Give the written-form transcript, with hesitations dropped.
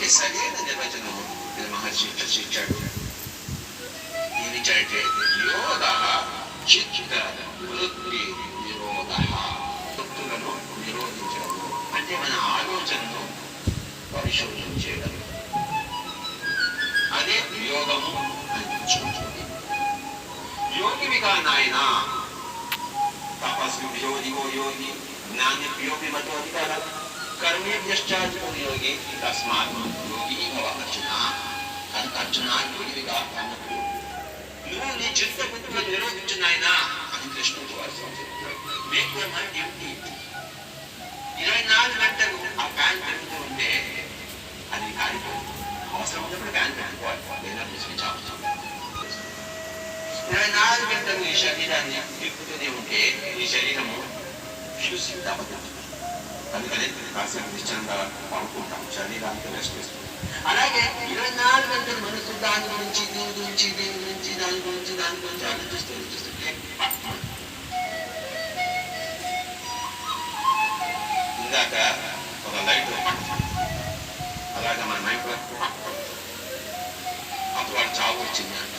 దీనికి సరైన నిర్వచనం మహర్షి చర్చించాడు. ఏమిచ్చాడంటే యోగ చిత్త వృత్తి నిరోధ, వృత్తులను నిరోధించడము అంటే మన ఆలోచనను పరిశోధన చేయడం, అదే యోగము అనిపించుకుంటుంది. యోగివిగా నాయన తపస్విభ్యో దివో యోగి జ్ఞానిభ్యో విమతో అధికార కర్మేభ్యశ్చార్జునో యోగి తస్మాత్ యోగి భవ అర్జున. కనుక అర్జున యోగివిగా అన్నప్పుడు నువ్వు నీ చిత్త బుద్ధిని నిరోధించు నాయన అని కృష్ణుడు వారు మేక్ యువర్ మైండ్ ఎంప్టీ. 24 గంటలు ఆ ఫ్యాన్ పెరుగుతూ ఉంటే అది కాలిపోదు. అవసరం ఉన్నప్పుడు ఫ్యాన్ పెట్టుకోవాలి, లేనప్పుడు స్విచ్ ఆఫ్ చేయాలి. 24 గంటలు ఈ శరీరాన్ని తిప్పుతూనే ఉంటే ఈ శరీరము ఫ్యూజ్ దెబ్బతింటుంది. అందుకనే కాసేపు నిశ్చలంగా పడుకుంటాం, శరీరానికి రెస్ట్ ఇస్తుంది. అలాగే 24 గంటలు మనసు దాని గురించి దీని గురించి దీని గురించి దాని గురించి ఆలోచిస్తుంటే ఇందాక ఒక లైట్ అలాగే మన మైండ్ అప్పుడు వాడు చావు వచ్చింది అంట.